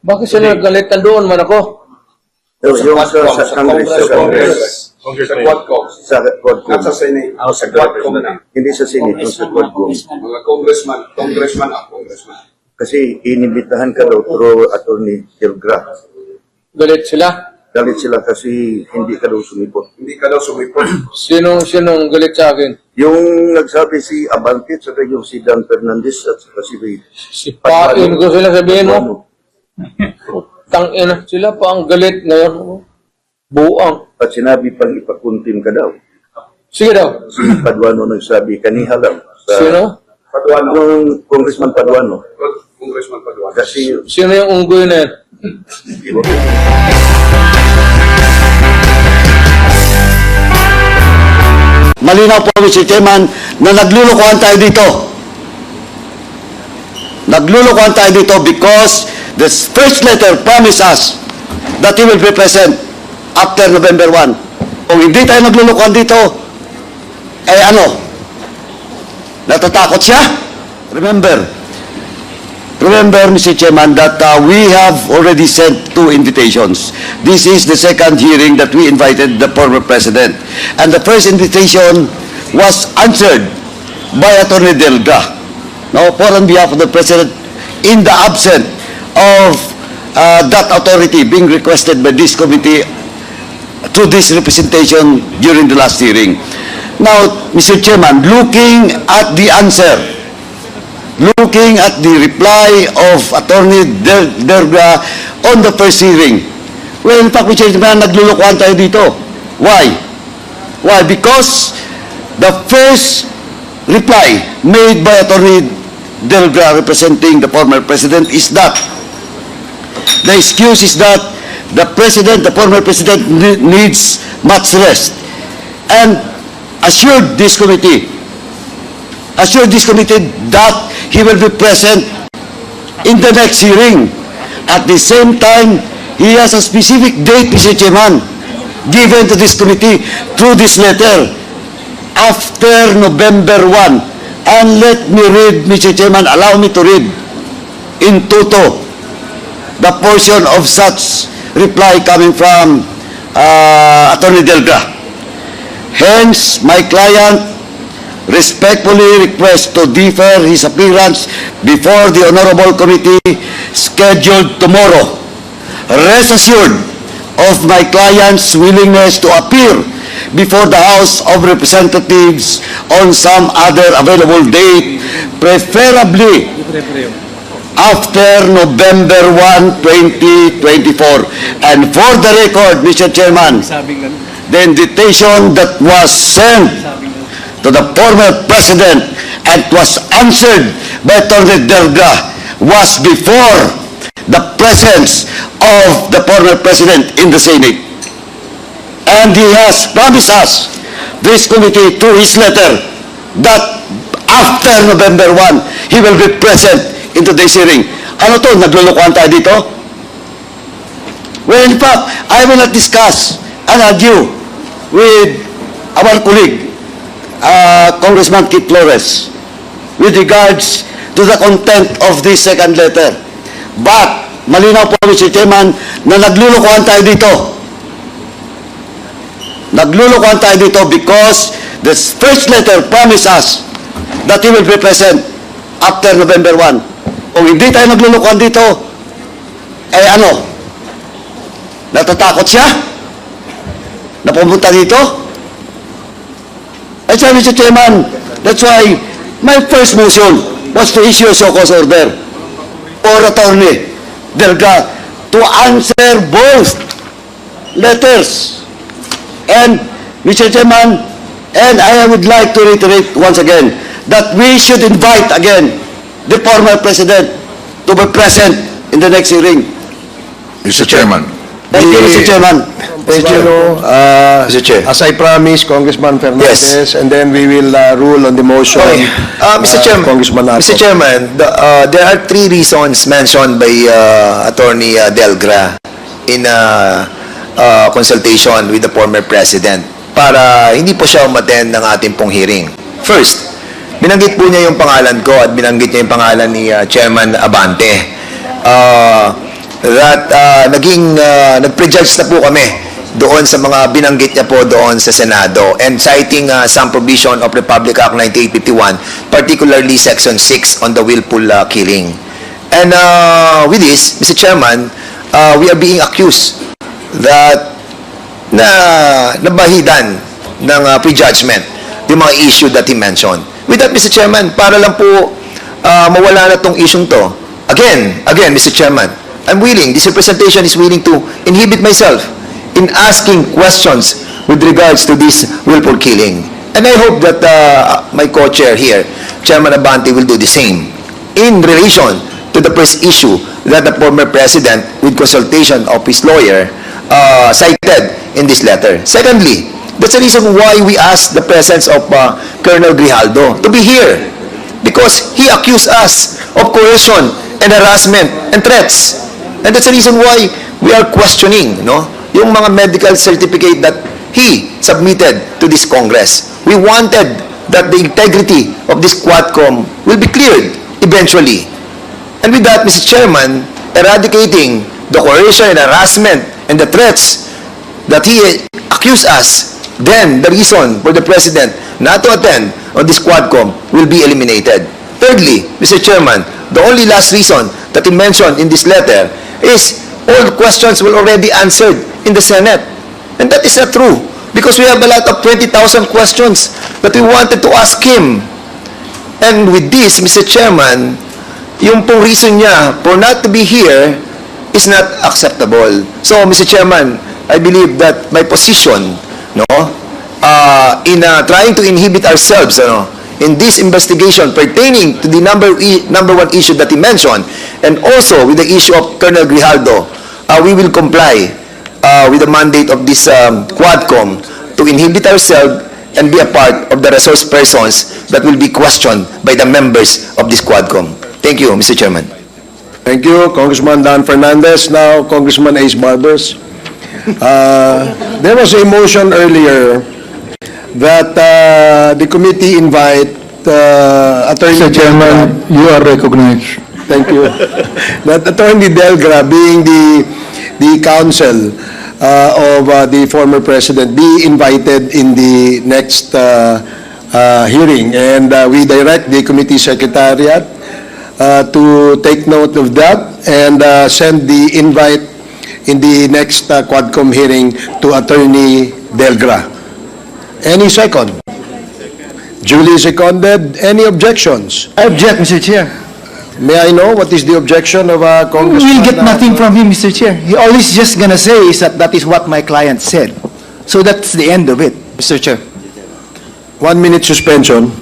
Bakit sila nagalitan doon man ako? Yung sa Congress. Sa Quadcom. Sa Quadcom. Not sa Senate. Sa Quadcom na. Hindi sa Senate, sa Quadcom. Mga congressman. Kasi inimbitahan ka daw through Attorney Delgra. Galit sila? Galit sila kasi hindi ka daw sumipot. Hindi ka daw sumipot. Sinong galit sa akin? Yung nagsabi si Abante, saka yung si Dan Fernandez at saka si Sipain ko sila sabihin mo. Tangina, sila pa ang galit ngayon. Buang. At sinabi pang ipakuntim ka daw. Sige daw. Si Paduano nagsabi, kaniha lang. Sino? Paduano. Yung Congressman Paduano. Congressman Paduano. Kasi Sino yung unggoy na yan? Malinaw po, Mr. Chairman, na naglulukuhan tayo dito. Naglulukuhan tayo dito because the first letter promised us that he will be present after November 1. Kung hindi tayo naglulukuhan dito, natatakot siya? Remember, Mr. Chairman, that we have already sent 2 invitations. This is the second hearing that we invited the former president. And the first invitation was answered by Attorney Delga, for on behalf of the president, in the absence of that authority being requested by this committee through this representation during the last hearing. Now, Mr. Chairman, looking at the answer, looking at the reply of Attorney Delga on the first hearing, well, in fact, Mr. Chairman, naglulukuhan tayo dito. Why? Why? Because the first reply made by Attorney Delga representing the former president is that the excuse is that the former president needs much rest, and assured this committee that he will be present in the next hearing. At the same time, he has a specific date, Mr. Chairman, given to this committee through this letter, after November 1. And let me read, Mr. Chairman, allow me to read in toto the portion of such reply coming from Attorney Delga. Hence, my client respectfully requests to defer his appearance before the Honorable Committee scheduled tomorrow. Rest assured of my client's willingness to appear before the House of Representatives on some other available date, preferably after November 1, 2024. And for the record, Mr. Chairman, the invitation that was sent to the former president and was answered by Attorney Delga was before the presence of the former president in the Senate. And he has promised us, this committee, through his letter, that after November 1, he will be present in today's hearing. Ano to? Naglulukuhan tayo dito? Well, in fact, I will not discuss and argue with our colleague, Congressman Kit Flores, with regards to the content of this second letter. But, malinaw po, Mr. Chairman, na naglulukuhan tayo dito. Naglulukuhan tayo dito because the first letter promised us that he will be present after November 1. Kung hindi tayo naglulukuhan dito, natatakot siya na pumunta dito? So, Mr. Chairman, that's why my first motion was to issue a so-called order for Attorney Delga to answer both letters. And, Mr. Chairman, and I would like to reiterate once again that we should invite again the former president to be present in the next hearing. Mr. Chairman. Thank you, Mr. Chairman. Thank you. Mr. Chair. As I promised, Congressman Fernandez, Yes. and then we will rule on the motion. Okay. Mr. Chairman, Congressman Arco. Mr. Chairman, there are 3 reasons mentioned by Attorney Delgra in consultation with the former president para hindi po siya umattend ng ating pong hearing. First, binanggit po niya yung pangalan ko at binanggit niya yung pangalan ni Chairman Abante. that nag-prejudge na po kami doon sa mga binanggit niya po doon sa Senado, and citing some provision of Republic Act 9851, particularly Section 6 on the willful killing. And with this, Mr. Chairman, we are being accused that nabahidan ng prejudgment yung mga issue that he mentioned. With that, Mr. Chairman, para lang po mawala na tong issue to, again, Mr. Chairman, I'm willing, this representation is willing to inhibit myself in asking questions with regards to this willful killing. And I hope that my co-chair here, Chairman Abante, will do the same in relation to the first issue that the former president, with consultation of his lawyer, cited in this letter. Secondly, that's the reason why we asked the presence of Colonel Grijaldo to be here, because he accused us of coercion and harassment and threats. And that's the reason why we are questioning, yung mga medical certificate that he submitted to this Congress. We wanted that the integrity of this Quadcom will be cleared eventually. And with that, Mr. Chairman, eradicating the coercion and harassment and the threats that he accused us, then the reason for the President not to attend on this Quadcom will be eliminated. Thirdly, Mr. Chairman, the only last reason that he mentioned in this letter is all the questions were already answered in the Senate. And that is not true, because we have a lot of 20,000 questions that we wanted to ask him. And with this, Mr. Chairman, yung pong reason niya for not to be here is not acceptable. So, Mr. Chairman, I believe that my position, in trying to inhibit ourselves, in this investigation pertaining to the number one issue that he mentioned, and also with the issue of Colonel Grijaldo, we will comply with the mandate of this Quadcom to inhibit ourselves and be a part of the resource persons that will be questioned by the members of this Quadcom. Thank you, Mr. Chairman. Thank you, Congressman Dan Fernandez. Now, Congressman Ace Barbers. There was a motion earlier that the committee invite Attorney... Mr. Chairman, you are recognized. Thank you. That Attorney Delgra, being the counsel of the former president, be invited in the next hearing. And we direct the committee secretariat to take note of that and send the invite in the next Quadcom hearing to Attorney Delgra. Any second? Duly seconded. Any objections? I object, Mr. Chair. May I know what is the objection of Congressman? We'll get nothing from him, Mr. Chair. He always just gonna say is that is what my client said. So that's the end of it, Mr. Chair. 1 minute suspension.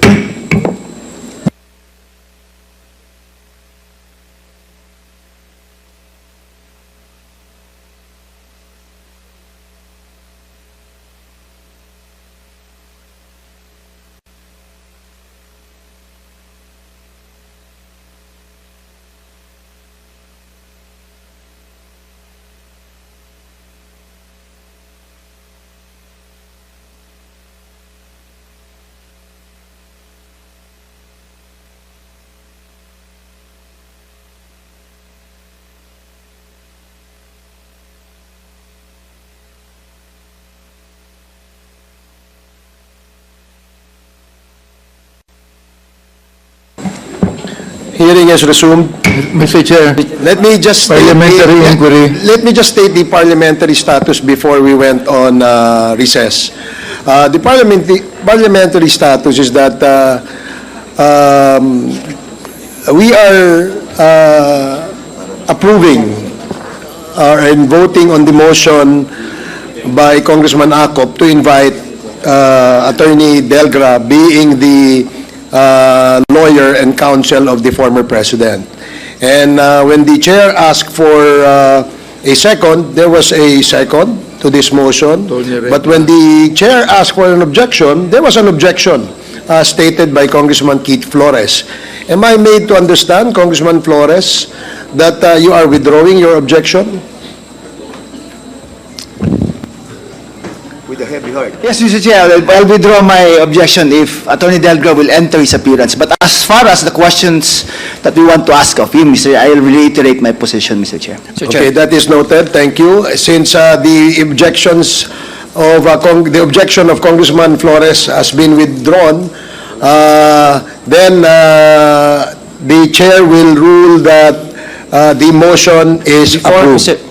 Hearing is resumed. Mr. Chair, Let me just state Parliamentary inquiry. Let me just state the parliamentary status before we went on recess. The parliamentary status is that we are approving and voting on the motion by Congressman Acop to invite Attorney Delgra, being the lawyer and counsel of the former president. And when the chair asked for a second, there was a second to this motion. But when the chair asked for an objection, there was an objection stated by Congressman Keith Flores. Am I made to understand, Congressman Flores, that you are withdrawing your objection? With a heavy heard. Yes, Mr. Chair, I'll withdraw my objection if Attorney Delgra will enter his appearance. But as far as the questions that we want to ask of him, Mr. I'll reiterate my position, Mr. Chair. Okay, that is noted. Thank you. Since the objections of the objection of Congressman Flores has been withdrawn, then the chair will rule that the motion is approved.